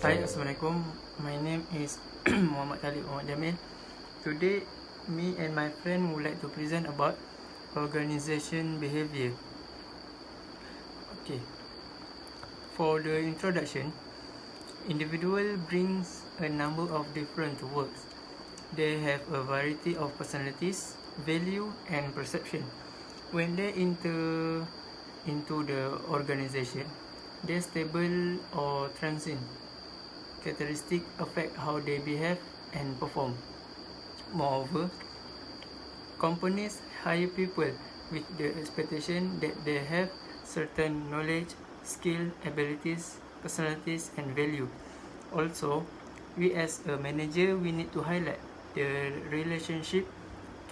Hi, Assalamualaikum. My name is KHALID JAMIL. Today, me and my friend would like to present about organization behavior. Okay. For the introduction, individual brings a number of different works. They have a variety of personalities, value, and perception. When they enter into the organization, they stable or transient. Characteristics affect how they behave and perform. Moreover, companies hire people with the expectation that they have certain knowledge, skill, abilities, personalities, and value. Also, we as a manager, we need to highlight the relationship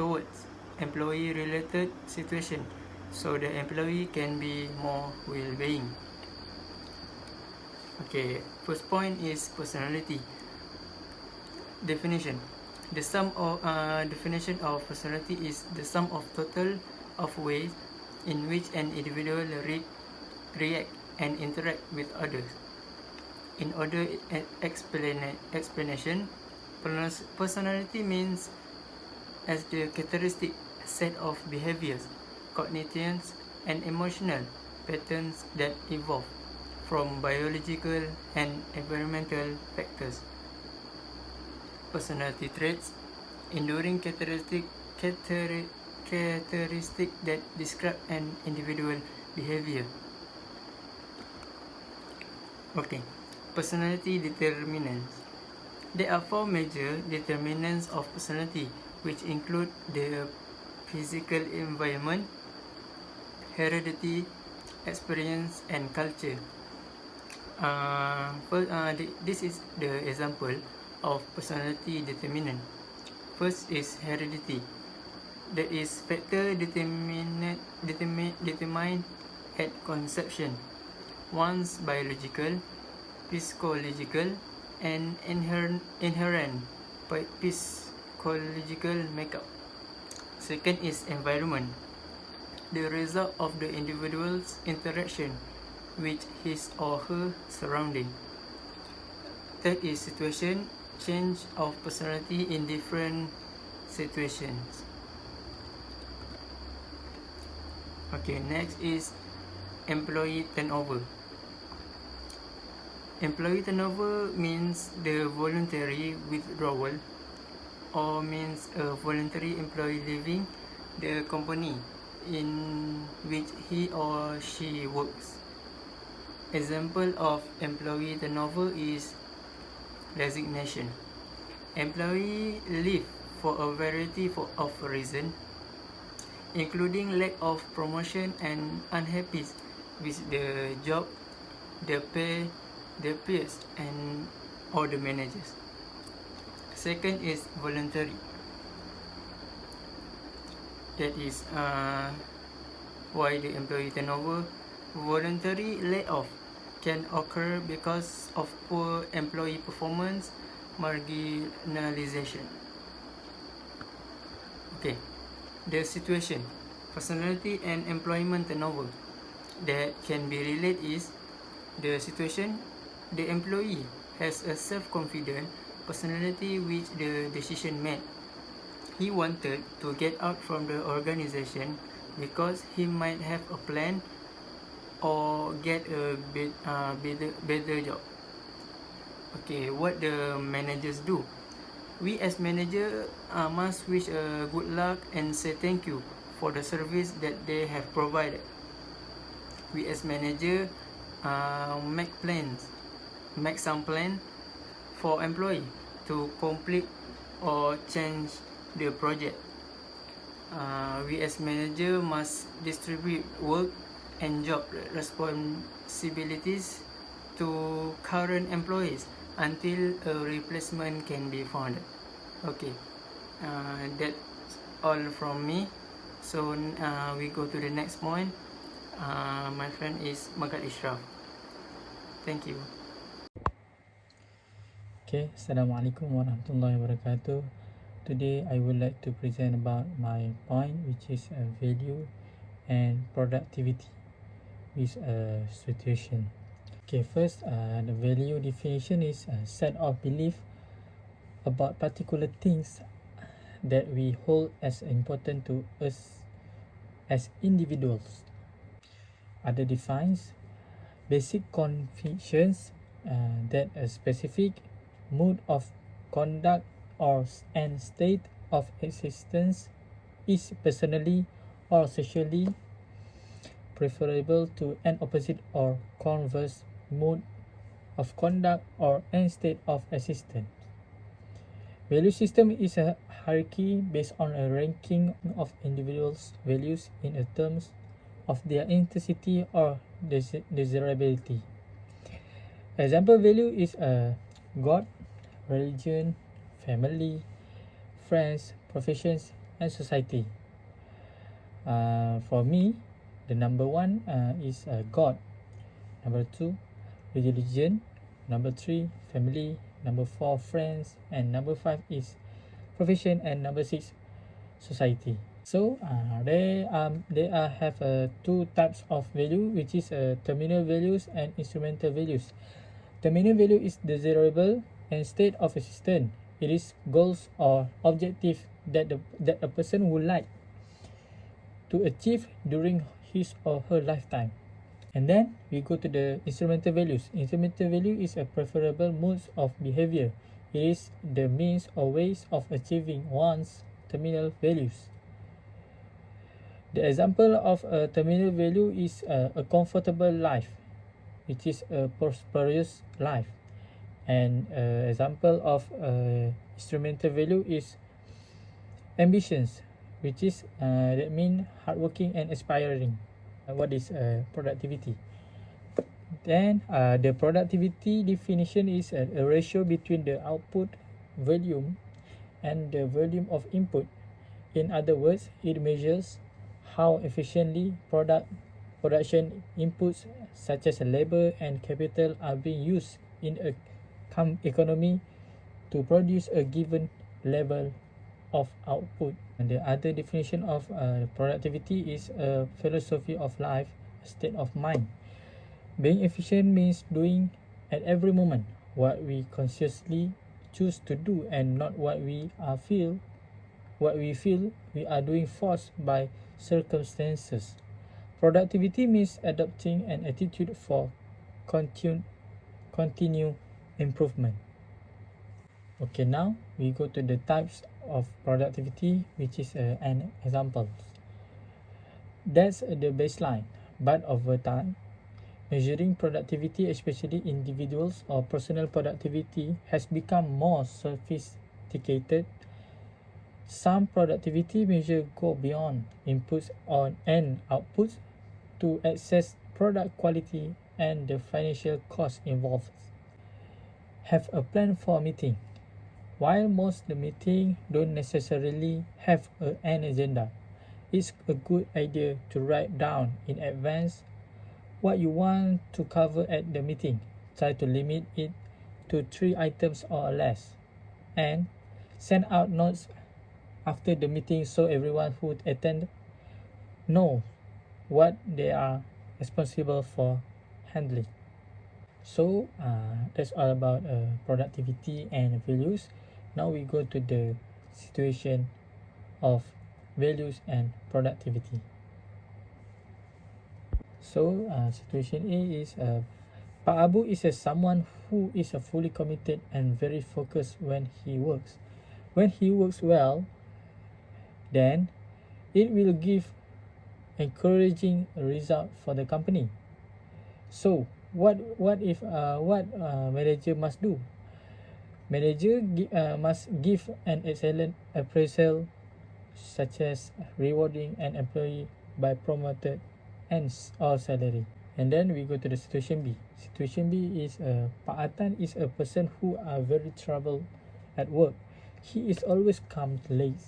towards employee-related situation so the employee can be more well-being. Okay, first point is personality. Definition. The sum of definition of personality is the sum of total of ways in which an individual react and interact with others. In other explanation, personality means as the characteristic set of behaviors, cognitions, and emotional patterns that evolve from biological and environmental factors. Personality traits, enduring characteristic that describe an individual behavior. Okay, personality determinants. There are four major determinants of personality, which include the physical environment, heredity, experience, and culture. This is the example of personality determinant. First is heredity. That is factor determined at conception. One's biological, psychological, and inherent psychological makeup. Second is environment. The result of the individual's interaction with his or her surrounding. Third is situation, change of personality in different situations. Okay, next is employee turnover. Employee turnover means the voluntary withdrawal or means a voluntary employee leaving the company in which he or she works. Example of employee turnover is resignation. Employee leave for a variety of reasons, including lack of promotion and unhappy with the job, the pay, the peers, and or the managers. Second is voluntary. That is why the employee turnover. Voluntary layoff can occur because of poor employee performance, marginalization. Okay, the situation, personality and employment turnover that can be related is the situation. The employee has a self-confident personality which the decision made. He wanted to get out from the organization because he might have a plan or get a better job. Okay, what the managers do? We as manager must wish good luck and say thank you for the service that they have provided. We as manager make some plan for employee to complete or change the project. We as manager must distribute work and job responsibilities to current employees until a replacement can be found. Okay, that's all from me. So we go to the next point. My friend is Megat Isyraf. Thank you. Okay, Assalamualaikum warahmatullahi wabarakatuh. Today I would like to present about my point, which is value and productivity with a situation. Okay, first, the value definition is a set of belief about particular things that we hold as important to us as individuals. Other defines basic convictions that a specific mode of conduct or and state of existence is personally or socially preferable to an opposite or converse mode of conduct or an state of existence. Value system is a hierarchy based on a ranking of individuals' values in terms of their intensity or desirability. Example value is God, religion, family, friends, professions, and society. For me, the number one is God. Number two, religion. Number three, family. Number four, friends. And number five is profession. And number six, society. So they have two types of value, which is terminal values and instrumental values. Terminal value is desirable and state of existence. It is goals or objective that a person would like to achieve during his or her lifetime. And then we go to the instrumental values. Instrumental value is a preferable modes of behavior. It is the means or ways of achieving one's terminal values. The example of a terminal value is a comfortable life, which is a prosperous life. And example of instrumental value is ambitions, which is that mean hardworking and aspiring. What is productivity? Then the productivity definition is a ratio between the output volume and the volume of input. In other words, it measures how efficiently production inputs such as labor and capital are being used in a economy to produce a given level of output. And the other definition of productivity is a philosophy of life, a state of mind. Being efficient means doing at every moment what we consciously choose to do and not what we feel we are doing forced by circumstances. Productivity means adopting an attitude for continued improvement. Okay, now we go to the types of productivity, which is an example. That's the baseline, but over time, measuring productivity, especially individuals or personal productivity, has become more sophisticated. Some productivity measures go beyond inputs and outputs to assess product quality and the financial cost involved. Have a plan for a meeting. While most the meeting don't necessarily have an agenda, it's a good idea to write down in advance what you want to cover at the meeting. Try to limit it to 3 items or less, and send out notes after the meeting so everyone who attend know what they are responsible for handling. So that's all about productivity and values. Now we go to the situation of values and productivity. So situation A is Pak Abu is someone who is fully committed and very focused when he works. When he works well, then it will give encouraging result for the company. So what manager must do? Manager must give an excellent appraisal, such as rewarding an employee by promoted and or salary. And then we go to the situation B. Situation B is Pak Atan is a person who are very troubled at work. He is always comes late.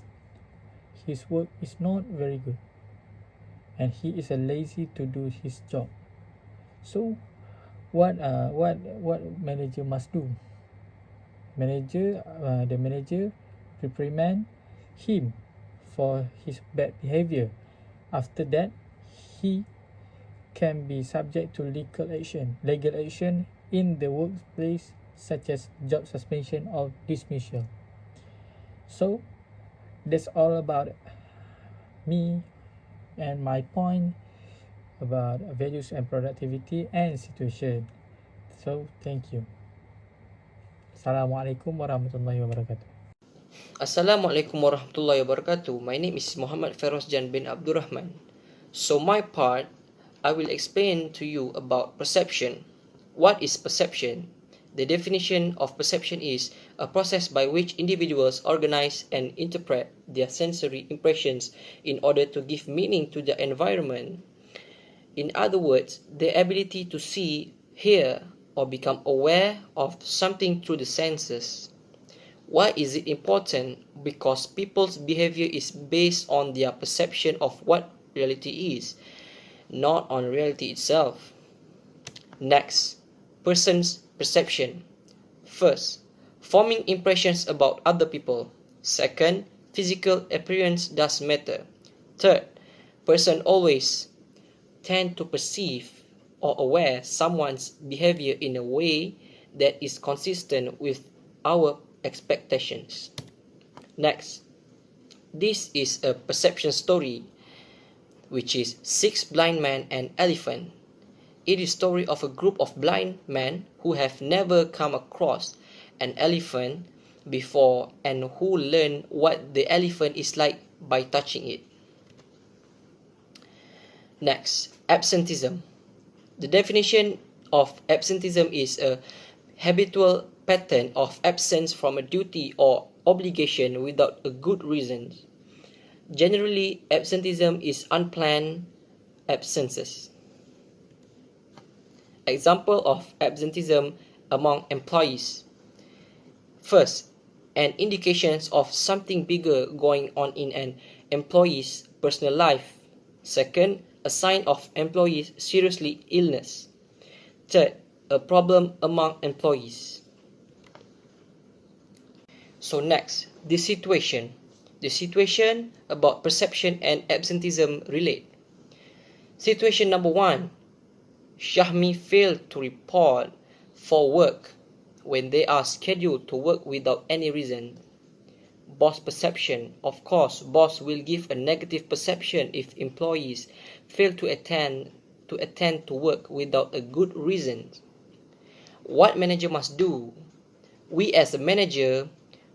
His work is not very good, and he is lazy to do his job. So what manager must do? The manager reprimand him for his bad behavior. After that, he can be subject to legal action in the workplace, such as job suspension or dismissal. So that's all about me and my point about values and productivity and situation. So thank you. Assalamualaikum warahmatullahi wabarakatuh. Assalamualaikum warahmatullahi wabarakatuh. My name is Muhammad FEROZ Jan bin Abdurrahman. So my part, I will explain to you about perception. What is perception? The definition of perception is a process by which individuals organize and interpret their sensory impressions in order to give meaning to the environment. In other words, the ability to see, hear, or become aware of something through the senses. Why is it important? Because people's behavior is based on their perception of what reality is, not on reality itself. Next, person's perception. First, forming impressions about other people. Second, physical appearance does matter. Third, person always tend to perceive or aware someone's behavior in a way that is consistent with our expectations. Next, this is a perception story, which is 6 blind men and elephant. It is story of a group of blind men who have never come across an elephant before and who learn what the elephant is like by touching it. Next, absenteeism. The definition of absenteeism is a habitual pattern of absence from a duty or obligation without a good reason. Generally, absenteeism is unplanned absences. Example of absenteeism among employees. First, an indication of something bigger going on in an employee's personal life. Second, a sign of employees' seriously illness. Third, a problem among employees. So next, the situation. The situation about perception and absenteeism relate. Situation number 1. Shahmi failed to report for work when they are scheduled to work without any reason. Boss perception. Of course, boss will give a negative perception if employees fail to attend to work without a good reason. What manager must do? We as a manager,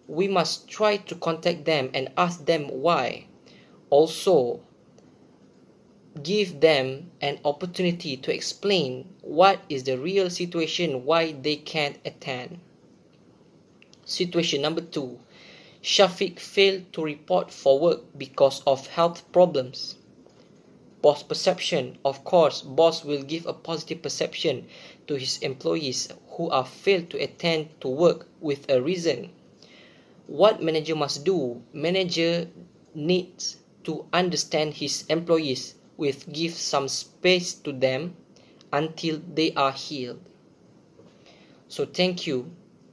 we must try to contact them and ask them why. Also, give them an opportunity to explain what is the real situation why they can't attend. Situation number 2. Shafiq failed to report for work because of health problems. Boss perception. Of course, boss will give a positive perception to his employees who are failed to attend to work with a reason. What manager must do? Manager needs to understand his employees with give some space to them until they are healed. So thank you.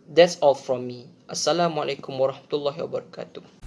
That's all from me. Assalamualaikum warahmatullahi wabarakatuh.